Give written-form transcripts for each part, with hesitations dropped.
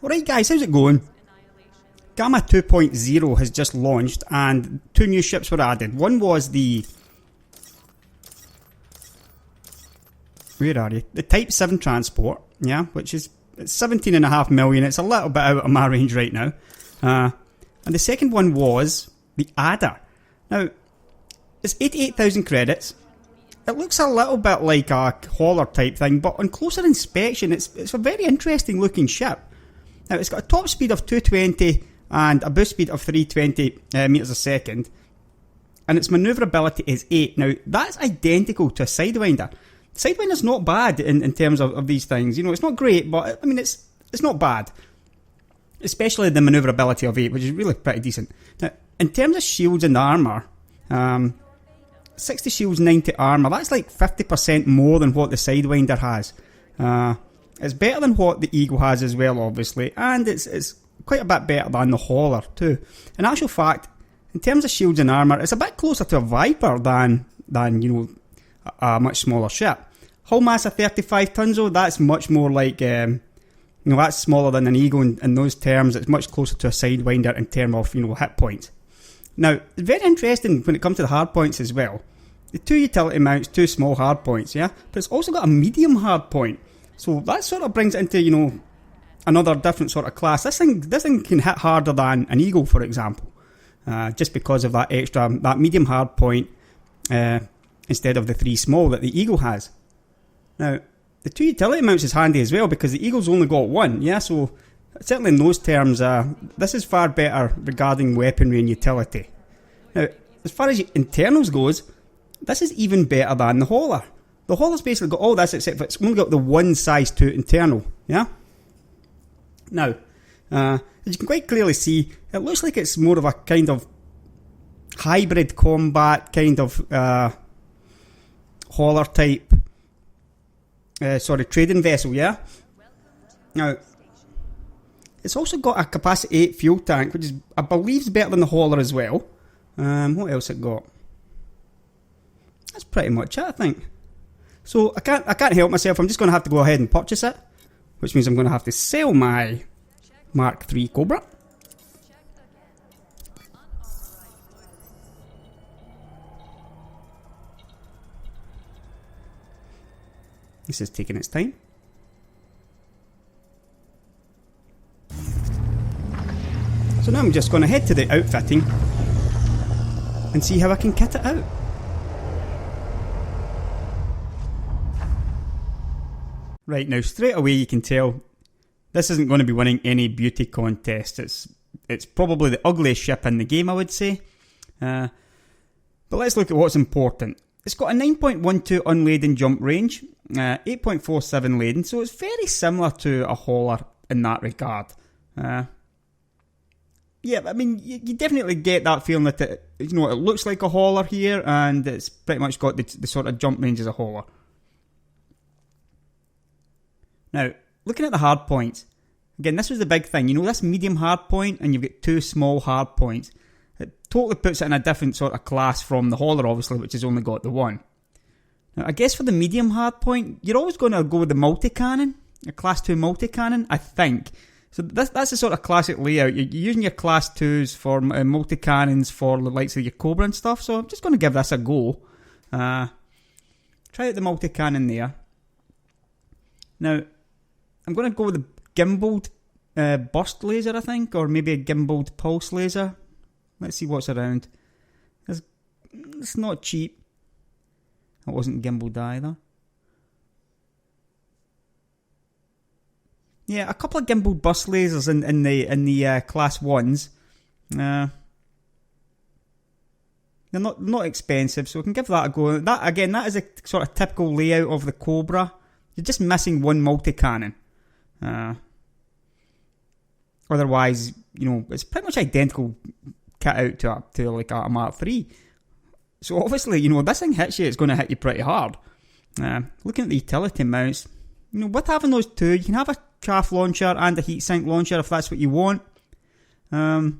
Alright guys, how's it going? Gamma 2.0 has just launched and two new ships were added. One was the... Where are you? The Type 7 transport, yeah, which is 17.5 million. It's a little bit out of my range right now. And the second one was the Adder. Now, it's 88,000 credits. It looks a little bit like a hauler type thing, but on closer inspection, it's a very interesting looking ship. Now, it's got a top speed of 220 and a boost speed of 320 meters a second. And its manoeuvrability is 8. Now, that's identical to a Sidewinder. Sidewinder's not bad in terms of these things. You know, it's not great, but I mean, it's not bad. Especially the manoeuvrability of 8, which is really pretty decent. Now, in terms of shields and armour, 60 shields, 90 armour, that's like 50% more than what the Sidewinder has. It's better than what the Eagle has as well, obviously, and it's quite a bit better than the Hauler too. In actual fact, in terms of shields and armour, it's a bit closer to a Viper than you know, a much smaller ship. Hull mass of 35 tons though, that's much more like, you know, that's smaller than an Eagle in those terms. It's much closer to a Sidewinder in terms of, you know, hit points. Now, it's very interesting when it comes to the hard points as well. The two utility mounts, two small hard points, yeah? But it's also got a medium hard point. So that sort of brings it into, you know, another different sort of class. This thing can hit harder than an Eagle, for example. Just because of that that medium hard point, instead of the 3 small that the Eagle has. Now, the two utility mounts is handy as well because the Eagle's only got one, yeah? So, certainly in those terms, this is far better regarding weaponry and utility. Now, as far as internals goes, this is even better than the Hauler. The Hauler's basically got all this except for it's only got the one size 2 internal, yeah? Now, as you can quite clearly see, it looks like it's more of a kind of hybrid combat kind of Hauler type, trading vessel, yeah? Now, it's also got a capacity 8 fuel tank, which is, I believe, is better than the Hauler as well. What else it got? That's pretty much it, I think. So I can't help myself. I'm just going to have to go ahead and purchase it, which means I'm going to have to sell my Mark III Cobra. This is taking its time. So now I'm just going to head to the outfitting and see how I can kit it out. Right, now straight away you can tell this isn't going to be winning any beauty contest. It's probably the ugliest ship in the game, I would say. But let's look at what's important. It's got a 9.12 unladen jump range, 8.47 laden, so it's very similar to a Hauler in that regard. Yeah, I mean, you definitely get that feeling that it looks like a Hauler here, and it's pretty much got the sort of jump range as a Hauler. Now, looking at the hard points, again, this was the big thing. You know, this medium hard point, and you've got 2 small hard points. It totally puts it in a different sort of class from the Hauler, obviously, which has only got the 1. Now, I guess for the medium hard point, you're always going to go with the multi-cannon, a class 2 multi-cannon, I think. So that's the sort of classic layout. You're using your class 2s for multi-cannons for the likes of your Cobra and stuff, so I'm just going to give this a go. Try out the multi-cannon there. Now, I'm going to go with the gimbaled burst laser, I think, or maybe a gimbaled pulse laser. Let's see what's around. It's not cheap. It wasn't gimbaled either. Yeah, a couple of gimbaled burst lasers in the class 1s. They're not expensive, so we can give that a go. That again, that is a sort of typical layout of the Cobra. You're just missing one multi-cannon. Otherwise, you know, it's pretty much identical kit out to like a Mark III. So obviously, you know, this thing hits you, it's going to hit you pretty hard. Looking at the utility mounts, you know, with having those 2, you can have a chaff launcher and a heatsink launcher if that's what you want. You've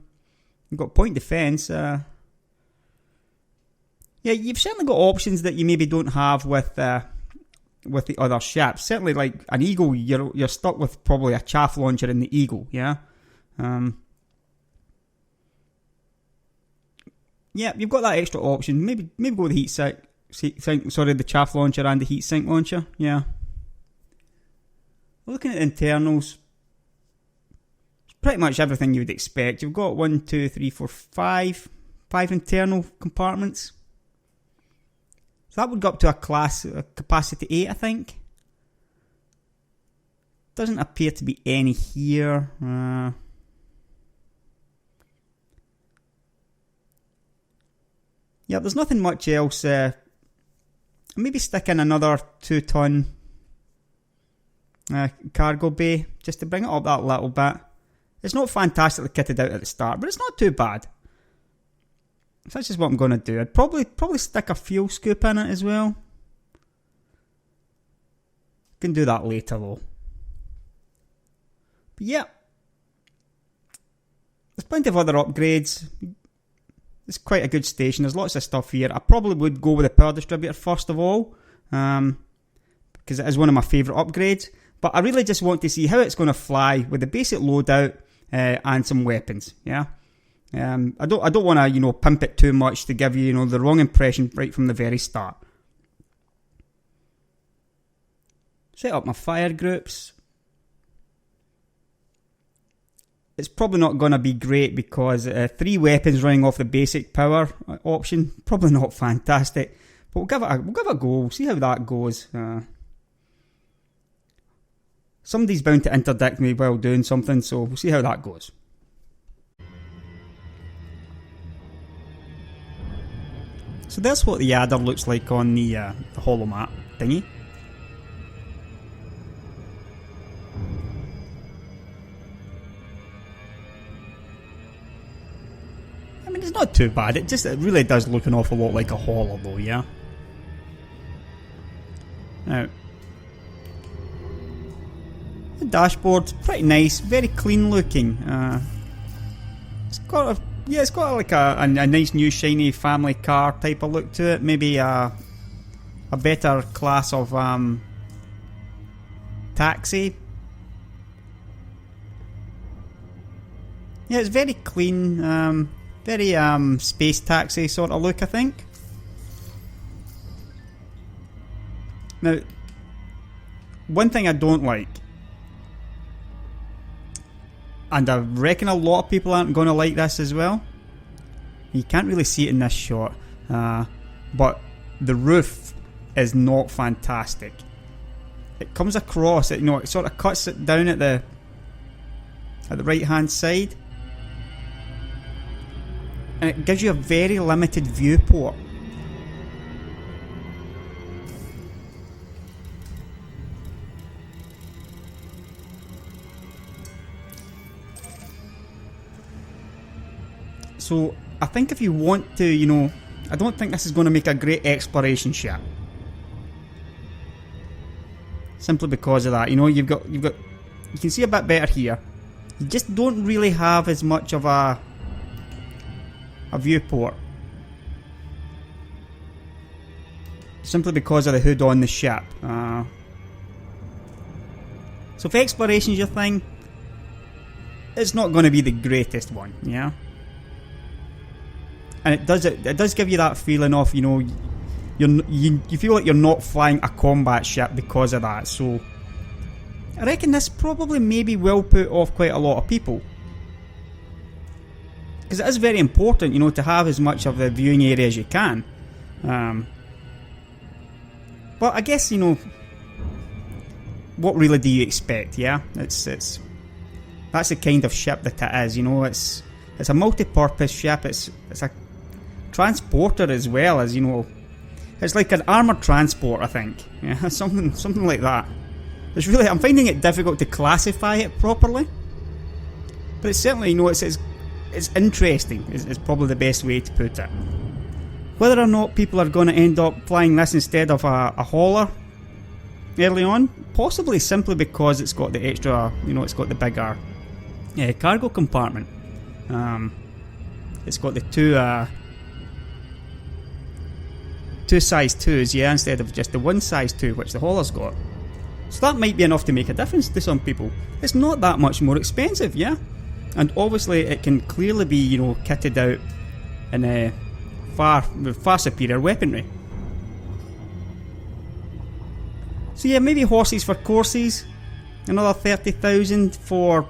got point defense. Yeah, you've certainly got options that you maybe don't have with with the other ships. Certainly, like an Eagle, you're stuck with probably a chaff launcher in the Eagle. Yeah. Yeah, you've got that extra option. Maybe go with the heat sink. The chaff launcher and the heat sink launcher. Yeah. Looking at the internals, it's pretty much everything you would expect. You've got 1, 2, 3, 4, 5 internal compartments. So that would go up to a capacity 8, I think. Doesn't appear to be any here. Yeah, there's nothing much else. Maybe stick in another 2-ton cargo bay just to bring it up that little bit. It's not fantastically kitted out at the start, but it's not too bad. So that's just what I'm going to do. I'd probably stick a fuel scoop in it as well. Can do that later though. But yeah, there's plenty of other upgrades. It's quite a good station. There's lots of stuff here. I probably would go with the power distributor first of all, because it is one of my favourite upgrades. But I really just want to see how it's going to fly with the basic loadout and some weapons. Yeah, I don't want to pimp it too much to give you the wrong impression right from the very start. Set up my fire groups. It's probably not going to be great because 3 weapons running off the basic power option, probably not fantastic. But we'll give it a go. We'll see how that goes. Somebody's bound to interdict me while doing something, so we'll see how that goes. So that's what the adder looks like on the holo map thingy. I mean, it's not too bad. It really does look an awful lot like a hauler though, yeah? Now, the dashboard's pretty nice, very clean looking. It's got like a nice new shiny family car type of look to it. Maybe a better class of taxi. Yeah, it's very clean. Very space taxi sort of look, I think. Now, one thing I don't like, and I reckon a lot of people aren't going to like this as well. You can't really see it in this shot, but the roof is not fantastic. It comes across, it sort of cuts it down at the right hand side. And it gives you a very limited viewport. So I think if you want to, I don't think this is going to make a great exploration ship. Simply because of that, you can see a bit better here. You just don't really have as much of a viewport, simply because of the hood on the ship. So if exploration is your thing, it's not going to be the greatest one, yeah. And it does give you that feeling of you feel like you're not flying a combat ship because of that. So I reckon this probably maybe will put off quite a lot of people. Because it is very important, to have as much of the viewing area as you can. But I guess, what really do you expect? Yeah, that's the kind of ship that it is. It's a multi-purpose ship. It's a transporter as well as It's like an armoured transport, I think. Yeah, something like that. I'm finding it difficult to classify it properly. But it's certainly, it's interesting, is probably the best way to put it. Whether or not people are going to end up flying this instead of a hauler early on, possibly simply because it's got the extra, it's got the bigger cargo compartment. It's got the two 2 size 2s, yeah, instead of just the 1 size 2 which the hauler's got. So that might be enough to make a difference to some people. It's not that much more expensive, yeah? And obviously it can clearly be, you know, kitted out in far superior weaponry. So yeah, maybe horses for courses, another 30,000 for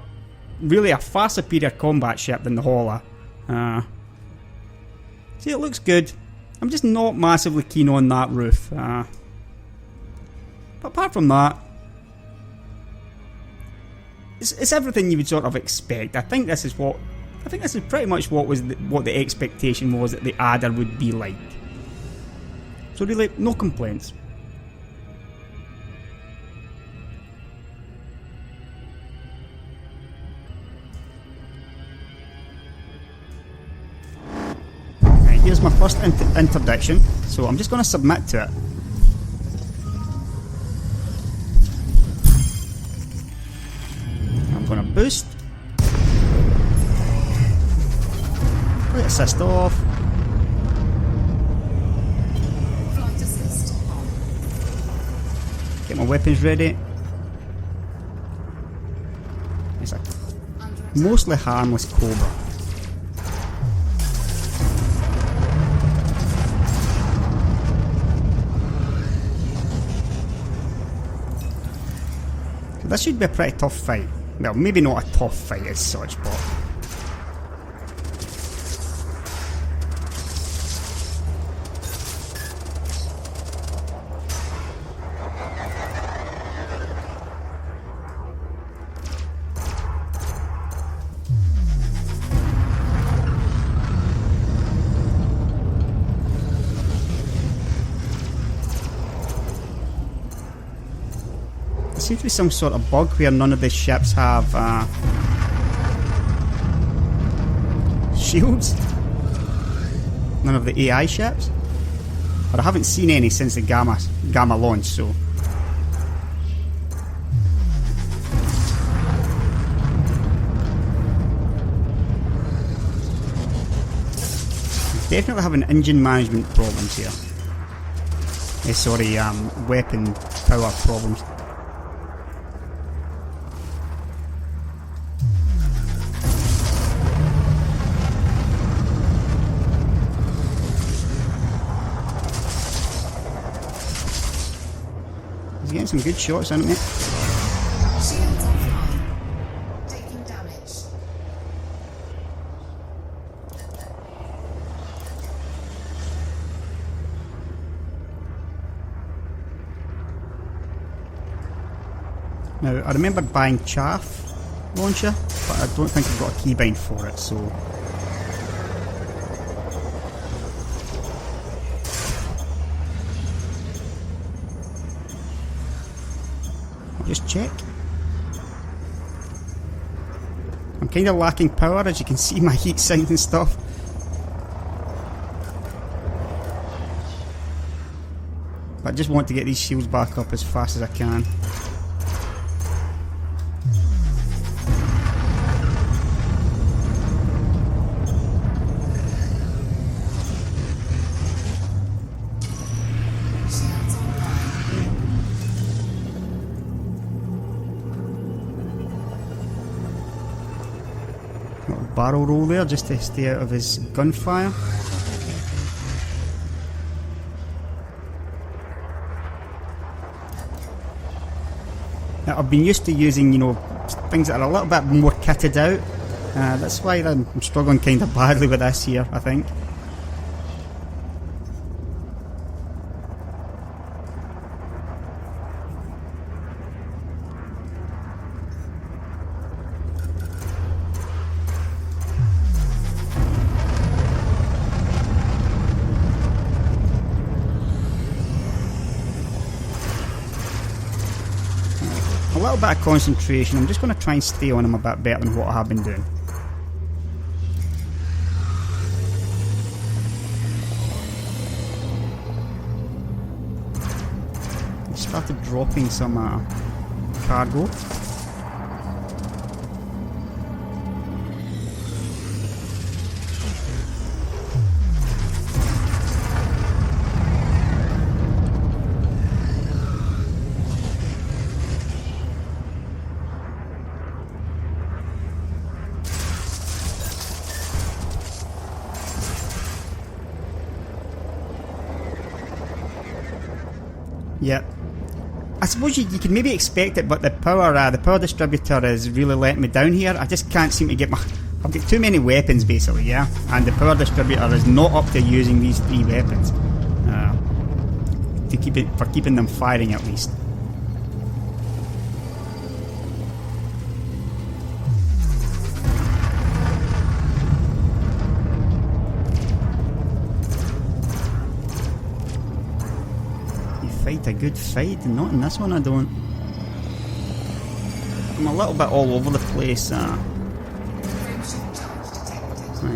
really a far superior combat ship than the hauler. See, it looks good. I'm just not massively keen on that roof. But apart from that, it's everything you would sort of expect. I think this is pretty much what the expectation was that the adder would be like. So really, no complaints. Right, here's my first interdiction, so I'm just going to submit to it. Gonna boost. Flight assist off. Flight assist on. Get my weapons ready. It's a mostly harmless Cobra. So this should be a pretty tough fight. Well, maybe not a tough fight as such, but... There seems to be some sort of bug where none of the ships have shields. None of the AI ships. But I haven't seen any since the Gamma launch, so... Definitely having engine management problems here. Sorry, weapon power problems. He's getting some good shots, isn't he? Shields offline. Taking damage. Now, I remember buying Chaff launcher, but I don't think I've got a keybind for it, so... I'll just check. I'm kind of lacking power, as you can see my heat sinks and stuff. But I just want to get these shields back up as fast as I can. Barrel roll there just to stay out of his gunfire. Now, I've been used to using, you know, things that are a little bit more kitted out. That's why I'm struggling kind of badly with this here, I think. A little bit of concentration. I'm just going to try and stay on him a bit better than what I have been doing. He started dropping some cargo. Yeah. I suppose you could maybe expect it, but the power distributor is really letting me down here. I just can't seem to get I've got too many weapons basically, yeah? And the power distributor is not up to using these 3 weapons. For keeping them firing at least. Fight a good fight, and not in this one I don't. I'm a little bit all over the place. Right,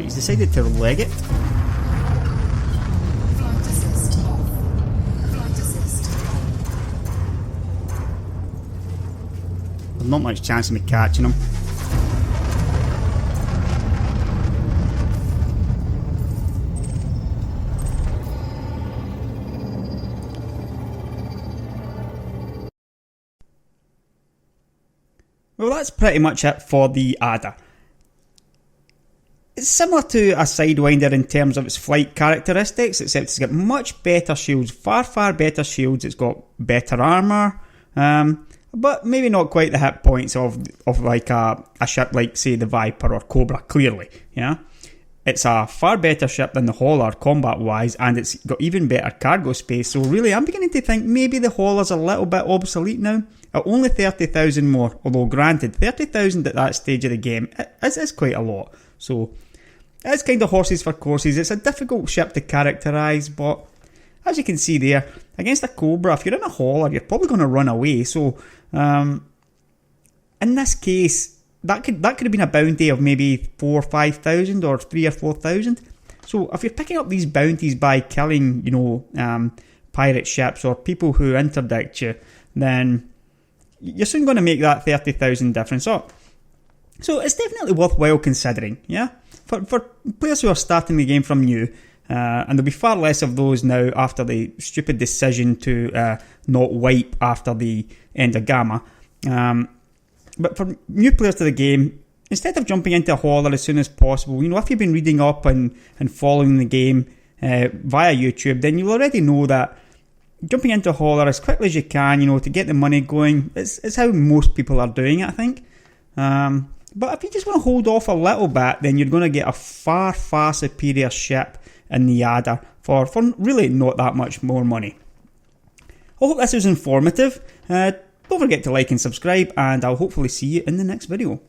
he's decided to leg it. Flight assist off. Flight assist on. There's not much chance of me catching him. Well, that's pretty much it for the Adder. It's similar to a Sidewinder in terms of its flight characteristics, except it's got much better shields, far better shields. It's got better armour, but maybe not quite the hit points of like a ship like, say, the Viper or Cobra, clearly, yeah? It's a far better ship than the Hauler combat-wise, and it's got even better cargo space, so really I'm beginning to think maybe the Hauler's a little bit obsolete now. At only 30,000 more, although granted, 30,000 at that stage of the game is quite a lot. So, it's kind of horses for courses. It's a difficult ship to characterise, but as you can see there, against a Cobra, if you're in a Hauler, you're probably going to run away. So, in this case, that could have been a bounty of maybe 4,000 or 5,000 or 3,000 or 4,000. So, if you're picking up these bounties by killing, pirate ships or people who interdict you, then you're soon going to make that 30,000 difference up. So it's definitely worthwhile considering, yeah? For players who are starting the game from new, and there'll be far less of those now after the stupid decision to not wipe after the end of Gamma. But for new players to the game, instead of jumping into a Hauler as soon as possible, if you've been reading up and following the game via YouTube, then you'll already know that jumping into a Hauler as quickly as you can, to get the money going, it's how most people are doing it, I think. But if you just want to hold off a little bit, then you're going to get a far superior ship in the Adder for really not that much more money. I hope this was informative. Don't forget to like and subscribe, and I'll hopefully see you in the next video.